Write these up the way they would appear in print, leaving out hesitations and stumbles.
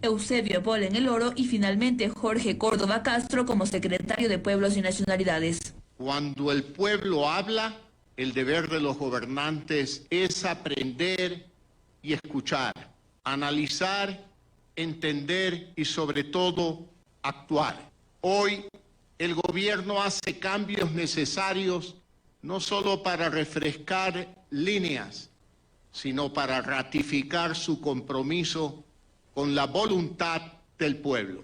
Eusebio Pol en el oro y finalmente Jorge Córdoba Castro como secretario de Pueblos y Nacionalidades. Cuando el pueblo habla, el deber de los gobernantes es aprender y escuchar, analizar, entender y sobre todo actuar. Hoy el gobierno hace cambios necesarios no solo para refrescar líneas, sino para ratificar su compromiso con la voluntad del pueblo.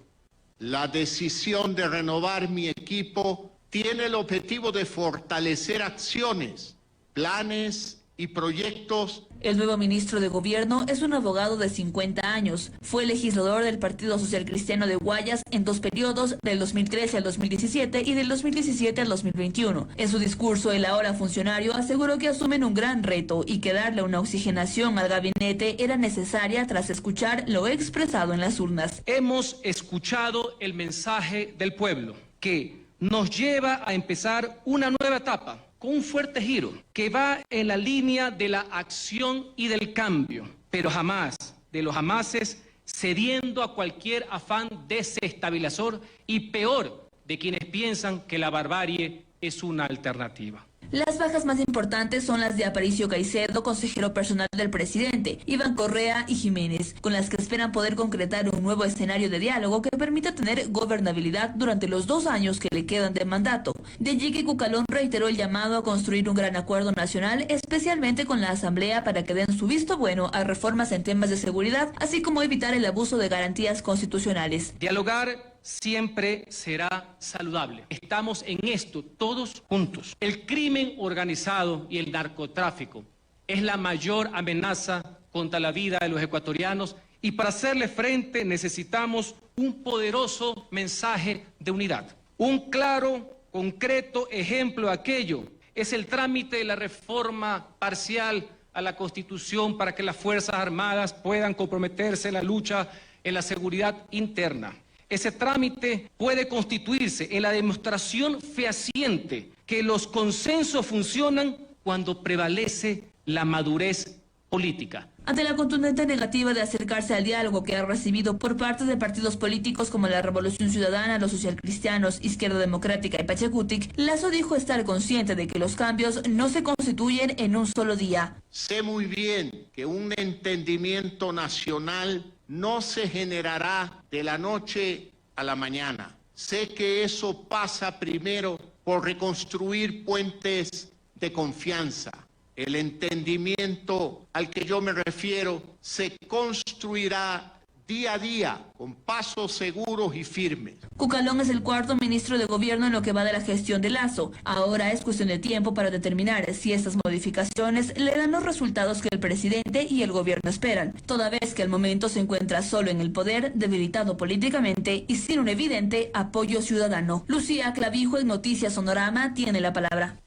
La decisión de renovar mi equipo tiene el objetivo de fortalecer acciones, planes y proyectos. El nuevo ministro de Gobierno es un abogado de 50 años. Fue legislador del Partido Social Cristiano de Guayas en 2 periodos, del 2013 al 2017 y del 2017 al 2021. En su discurso, el ahora funcionario aseguró que asumen un gran reto y que darle una oxigenación al gabinete era necesaria tras escuchar lo expresado en las urnas. Hemos escuchado el mensaje del pueblo que nos lleva a empezar una nueva etapa, con un fuerte giro, que va en la línea de la acción y del cambio, pero jamás, de los jamases, cediendo a cualquier afán desestabilizador y peor de quienes piensan que la barbarie es una alternativa. Las bajas más importantes son las de Aparicio Caicedo, consejero personal del presidente, Iván Correa y Jiménez, con las que esperan poder concretar un nuevo escenario de diálogo que permita tener gobernabilidad durante los 2 años que le quedan de mandato. De allí que Cucalón reiteró el llamado a construir un gran acuerdo nacional, especialmente con la Asamblea, para que den su visto bueno a reformas en temas de seguridad, así como evitar el abuso de garantías constitucionales. Dialogar siempre será saludable. Estamos en esto todos juntos. El crimen organizado y el narcotráfico es la mayor amenaza contra la vida de los ecuatorianos y para hacerle frente necesitamos un poderoso mensaje de unidad. Un claro, concreto ejemplo de aquello es el trámite de la reforma parcial a la Constitución para que las Fuerzas Armadas puedan comprometerse en la lucha en la seguridad interna. Ese trámite puede constituirse en la demostración fehaciente que los consensos funcionan cuando prevalece la madurez política. Ante la contundente negativa de acercarse al diálogo que ha recibido por parte de partidos políticos como la Revolución Ciudadana, los socialcristianos, Izquierda Democrática y Pachacutic, Lasso dijo estar consciente de que los cambios no se constituyen en un solo día. Sé muy bien que un entendimiento nacional no se generará de la noche a la mañana. Sé que eso pasa primero por reconstruir puentes de confianza. El entendimiento al que yo me refiero se construirá día a día, con pasos seguros y firmes. Cucalón es el 4º ministro de Gobierno en lo que va de la gestión de Lasso. Ahora es cuestión de tiempo para determinar si estas modificaciones le dan los resultados que el presidente y el gobierno esperan, toda vez que al momento se encuentra solo en el poder, debilitado políticamente y sin un evidente apoyo ciudadano. Lucía Clavijo en Noticias Sonorama tiene la palabra.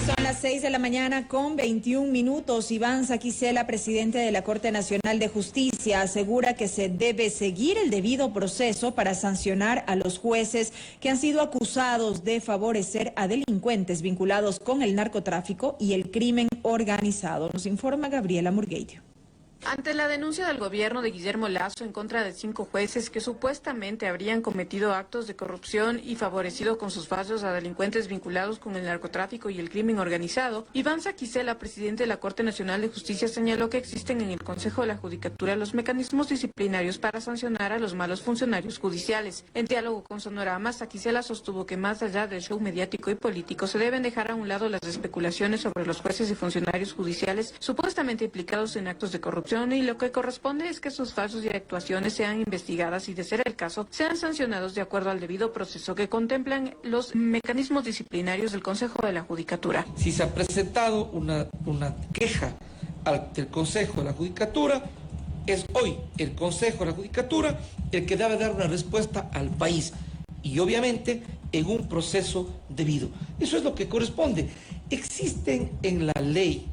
Son las 6 de la mañana con 21 minutos. Iván Saquicela, presidente de la Corte Nacional de Justicia, asegura que se debe seguir el debido proceso para sancionar a los jueces que han sido acusados de favorecer a delincuentes vinculados con el narcotráfico y el crimen organizado. Nos informa Gabriela Murguedio. Ante la denuncia del gobierno de Guillermo Lasso en contra de 5 jueces que supuestamente habrían cometido actos de corrupción y favorecido con sus fallos a delincuentes vinculados con el narcotráfico y el crimen organizado, Iván Saquicela, presidente de la Corte Nacional de Justicia, señaló que existen en el Consejo de la Judicatura los mecanismos disciplinarios para sancionar a los malos funcionarios judiciales. En diálogo con Sonorama, Saquicela sostuvo que más allá del show mediático y político se deben dejar a un lado las especulaciones sobre los jueces y funcionarios judiciales supuestamente implicados en actos de corrupción, y lo que corresponde es que sus fallos y actuaciones sean investigadas y, de ser el caso, sean sancionados de acuerdo al debido proceso que contemplan los mecanismos disciplinarios del Consejo de la Judicatura. Si se ha presentado una queja ante el Consejo de la Judicatura, es hoy el Consejo de la Judicatura el que debe dar una respuesta al país y obviamente en un proceso debido. Eso es lo que corresponde. Existe en la ley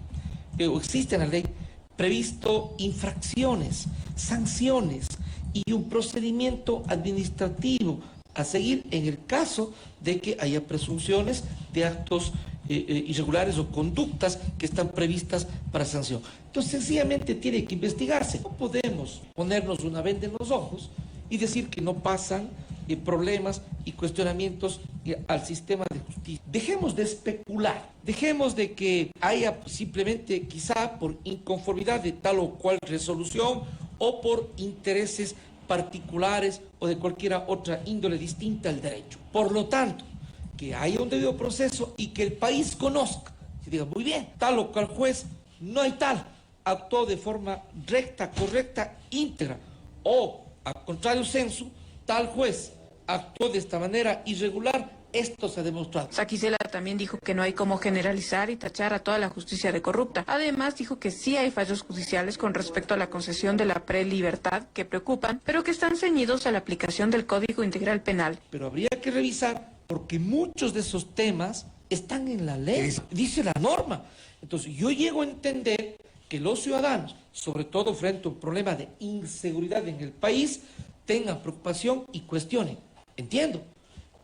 previsto infracciones, sanciones y un procedimiento administrativo a seguir en el caso de que haya presunciones de actos irregulares o conductas que están previstas para sanción. Entonces, sencillamente tiene que investigarse. No podemos ponernos una venda en los ojos y decir que no pasan problemas y cuestionamientos al sistema de justicia. Dejemos de especular, dejemos de que haya simplemente quizá por inconformidad de tal o cual resolución o por intereses particulares o de cualquier otra índole distinta al derecho. Por lo tanto, que haya un debido proceso y que el país conozca, que diga, muy bien, tal o cual juez, no hay tal, actuó de forma recta, correcta, íntegra, o al contrario censo, tal juez actuó de esta manera irregular, esto se ha demostrado. Saquicela también dijo que no hay cómo generalizar y tachar a toda la justicia de corrupta. Además, dijo que sí hay fallos judiciales con respecto a la concesión de la prelibertad que preocupan, pero que están ceñidos a la aplicación del Código Integral Penal. Pero habría que revisar porque muchos de esos temas están en la ley, dice la norma. Entonces, yo llego a entender que los ciudadanos, sobre todo frente a un problema de inseguridad en el país, tengan preocupación y cuestionen. Entiendo,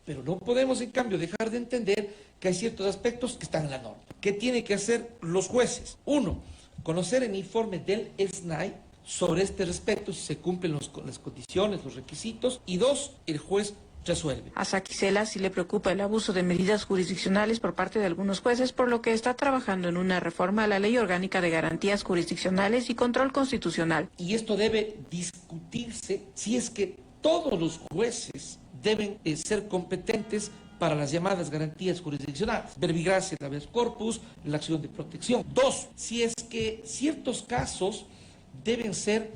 pero no podemos en cambio dejar de entender que hay ciertos aspectos que están en la norma. ¿Qué tienen que hacer los jueces? Uno, conocer el informe del SNAI sobre este respecto, si se cumplen las condiciones, los requisitos. Y dos, el juez resuelve. A Saquicela sí le preocupa el abuso de medidas jurisdiccionales por parte de algunos jueces, por lo que está trabajando en una reforma a la Ley Orgánica de Garantías Jurisdiccionales y Control Constitucional. Y esto debe discutirse si es que todos los jueces deben ser competentes para las llamadas garantías jurisdiccionales, verbigracia, el habeas corpus, la acción de protección. Dos, si es que ciertos casos deben ser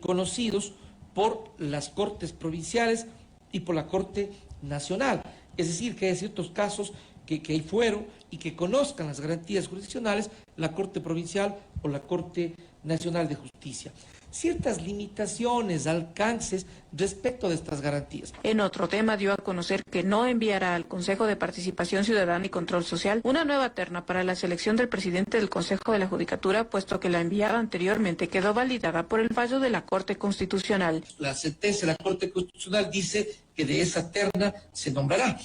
conocidos por las cortes provinciales y por la Corte Nacional. Es decir, que hay ciertos casos que hay fuero y que conozcan las garantías jurisdiccionales la Corte Provincial o la Corte Nacional de Justicia. Ciertas limitaciones, alcances respecto de estas garantías. En otro tema, dio a conocer que no enviará al Consejo de Participación Ciudadana y Control Social una nueva terna para la selección del presidente del Consejo de la Judicatura, puesto que la enviada anteriormente quedó validada por el fallo de la Corte Constitucional. La sentencia de la Corte Constitucional dice que de esa terna se nombrará.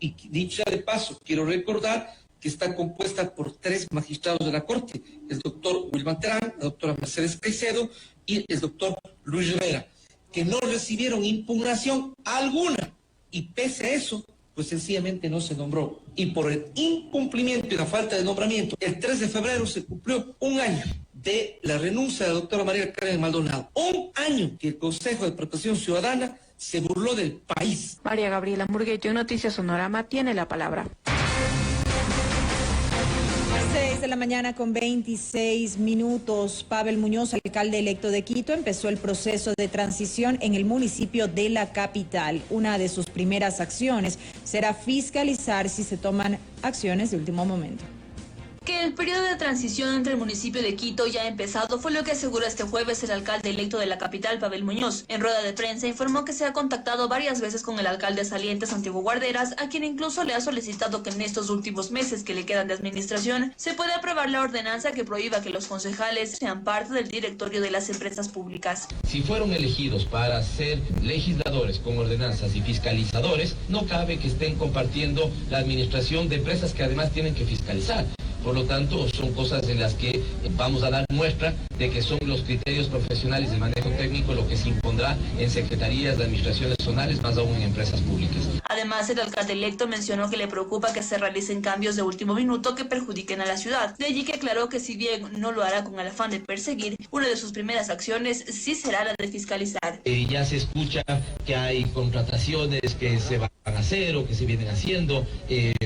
Y dicho de paso, quiero recordar que está compuesta por 3 magistrados de la Corte, el doctor Wilman Terán, la doctora Mercedes Caicedo y el doctor Luis Rivera, que no recibieron impugnación alguna, y pese a eso, pues sencillamente no se nombró. Y por el incumplimiento y la falta de nombramiento, el 3 de febrero se cumplió 1 año de la renuncia de la doctora María Karen Maldonado. 1 año que el Consejo de Participación Ciudadana se burló del país. María Gabriela Murgueto, en Noticias Sonorama, tiene la palabra. 6 de la mañana con 26 minutos. Pavel Muñoz, alcalde electo de Quito, empezó el proceso de transición en el municipio de la capital. Una de sus primeras acciones será fiscalizar si se toman acciones de último momento. Que el periodo de transición entre el municipio de Quito ya ha empezado fue lo que aseguró este jueves el alcalde electo de la capital, Pavel Muñoz. En rueda de prensa informó que se ha contactado varias veces con el alcalde saliente Santiago Guarderas, a quien incluso le ha solicitado que en estos últimos meses que le quedan de administración se pueda aprobar la ordenanza que prohíba que los concejales sean parte del directorio de las empresas públicas. Si fueron elegidos para ser legisladores con ordenanzas y fiscalizadores, no cabe que estén compartiendo la administración de empresas que además tienen que fiscalizar. Por lo tanto, son cosas en las que vamos a dar muestra de que son los criterios profesionales del manejo técnico lo que se impondrá en secretarías de administraciones zonales, más aún en empresas públicas. Además, el alcalde electo mencionó que le preocupa que se realicen cambios de último minuto que perjudiquen a la ciudad. De allí que aclaró que si bien no lo hará con el afán de perseguir, una de sus primeras acciones sí será la de fiscalizar. Ya se escucha que hay contrataciones que se van a hacer o que se vienen haciendo,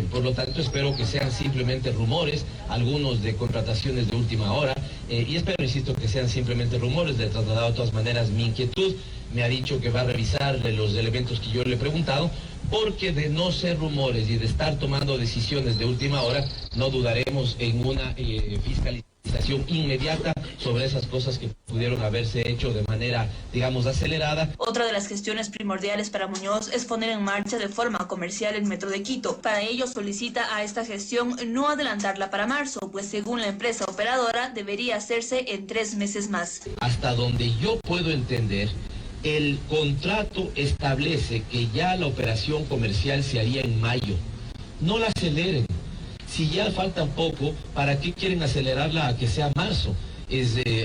por lo tanto espero que sean simplemente rumores, algunos de contrataciones de última hora, y espero, insisto, que sean simplemente rumores. Le he trasladado de todas maneras mi inquietud, me ha dicho que va a revisar los elementos que yo le he preguntado, porque de no ser rumores y de estar tomando decisiones de última hora, no dudaremos en una fiscalización inmediata sobre esas cosas que pudieron haberse hecho de manera, digamos, acelerada. Otra de las gestiones primordiales para Muñoz es poner en marcha de forma comercial el Metro de Quito. Para ello solicita a esta gestión no adelantarla para marzo, pues según la empresa operadora debería hacerse en 3 meses más. Hasta donde yo puedo entender, el contrato establece que ya la operación comercial se haría en mayo. No la aceleren. Si ya falta poco, ¿para qué quieren acelerarla a que sea marzo?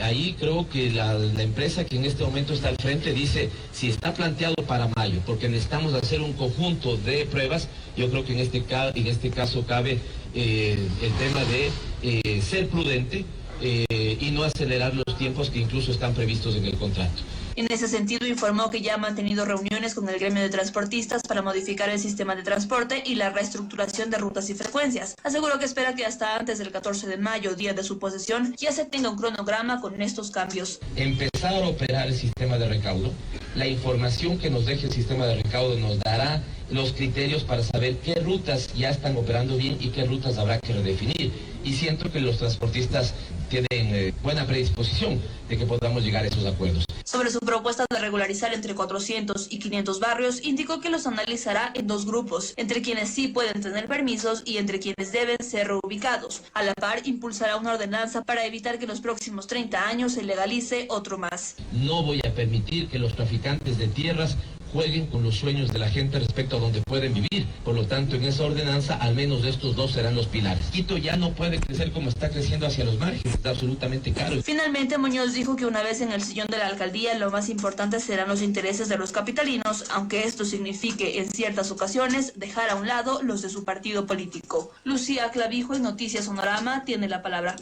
Ahí creo que la empresa que en este momento está al frente dice, si está planteado para mayo, porque necesitamos hacer un conjunto de pruebas, yo creo que en este caso cabe el tema de ser prudente y no acelerar los tiempos que incluso están previstos en el contrato. En ese sentido, informó que ya ha mantenido reuniones con el gremio de transportistas para modificar el sistema de transporte y la reestructuración de rutas y frecuencias. Aseguró que espera que hasta antes del 14 de mayo, día de su posesión, ya se tenga un cronograma con estos cambios. Empezar a operar el sistema de recaudo. La información que nos deje el sistema de recaudo nos dará los criterios para saber qué rutas ya están operando bien y qué rutas habrá que redefinir. Y siento que los transportistas tienen buena predisposición de que podamos llegar a esos acuerdos. Sobre su propuesta de regularizar entre 400 y 500 barrios, indicó que los analizará en dos grupos, entre quienes sí pueden tener permisos y entre quienes deben ser reubicados. A la par, impulsará una ordenanza para evitar que en los próximos 30 años se legalice otro más. No voy a permitir que los traficantes de tierras jueguen con los sueños de la gente respecto a donde pueden vivir. Por lo tanto, en esa ordenanza, al menos estos dos serán los pilares. Quito ya no puede crecer como está creciendo hacia los márgenes, está absolutamente caro. Finalmente, Muñoz dijo que una vez en el sillón de la alcaldía, lo más importante serán los intereses de los capitalinos, aunque esto signifique en ciertas ocasiones dejar a un lado los de su partido político. Lucía Clavijo, en Noticias Sonorama, tiene la palabra.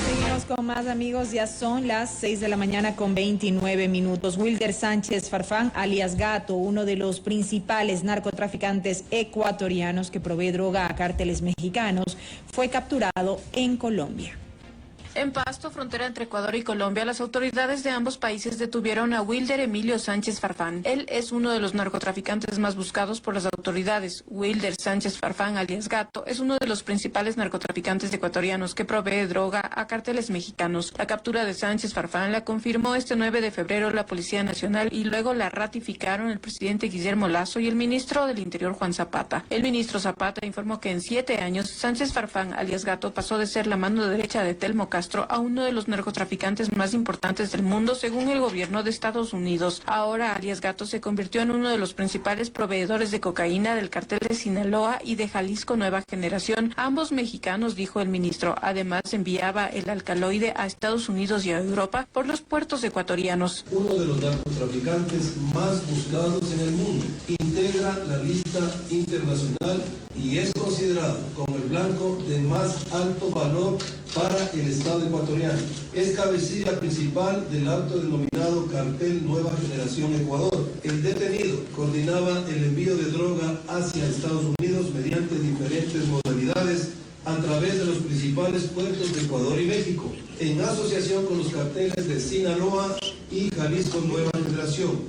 Seguimos con más, amigos, ya son las 6 de la mañana con 29 minutos. Wilder Sánchez Farfán, alias Gato, uno de los principales narcotraficantes ecuatorianos que provee droga a cárteles mexicanos, fue capturado en Colombia. En Pasto, frontera entre Ecuador y Colombia, las autoridades de ambos países detuvieron a Wilder Emilio Sánchez Farfán. Él es uno de los narcotraficantes más buscados por las autoridades. Wilder Sánchez Farfán, alias Gato, es uno de los principales narcotraficantes ecuatorianos que provee droga a cárteles mexicanos. La captura de Sánchez Farfán la confirmó este 9 de febrero la Policía Nacional y luego la ratificaron el presidente Guillermo Lasso y el ministro del Interior, Juan Zapata. El ministro Zapata informó que en 7 años, Sánchez Farfán, alias Gato, pasó de ser la mano derecha de Telmo Castro a uno de los narcotraficantes más importantes del mundo, según el gobierno de Estados Unidos. Ahora, alias Gato se convirtió en uno de los principales proveedores de cocaína del cartel de Sinaloa y de Jalisco Nueva Generación, ambos mexicanos, dijo el ministro. Además, enviaba el alcaloide a Estados Unidos y a Europa por los puertos ecuatorianos. Uno de los narcotraficantes más buscados en el mundo. Integra la lista internacional y es considerado como el blanco de más alto valor para el Estado ecuatoriano. Es cabecilla principal del autodenominado Cartel Nueva Generación Ecuador. El detenido coordinaba el envío de droga hacia Estados Unidos mediante diferentes modalidades a través de los principales puertos de Ecuador y México, en asociación con los carteles de Sinaloa y Jalisco Nueva Generación.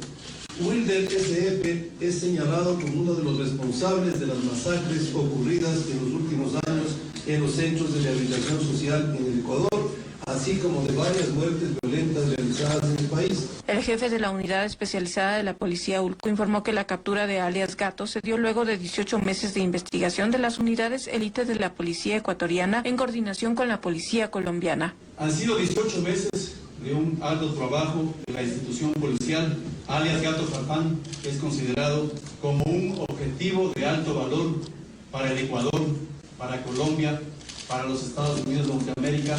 Wilder S.F. es señalado como uno de los responsables de las masacres ocurridas en los últimos años en los centros de rehabilitación social en el Ecuador, así como de varias muertes violentas realizadas en el país. El jefe de la unidad especializada de la policía Ulco informó que la captura de alias Gato se dio luego de 18 meses de investigación de las unidades élite de la policía ecuatoriana en coordinación con la policía colombiana. Han sido 18 meses de un arduo trabajo de la institución policial. Alias Gato Farfán es considerado como un objetivo de alto valor para el Ecuador, para Colombia, para los Estados Unidos de Norteamérica.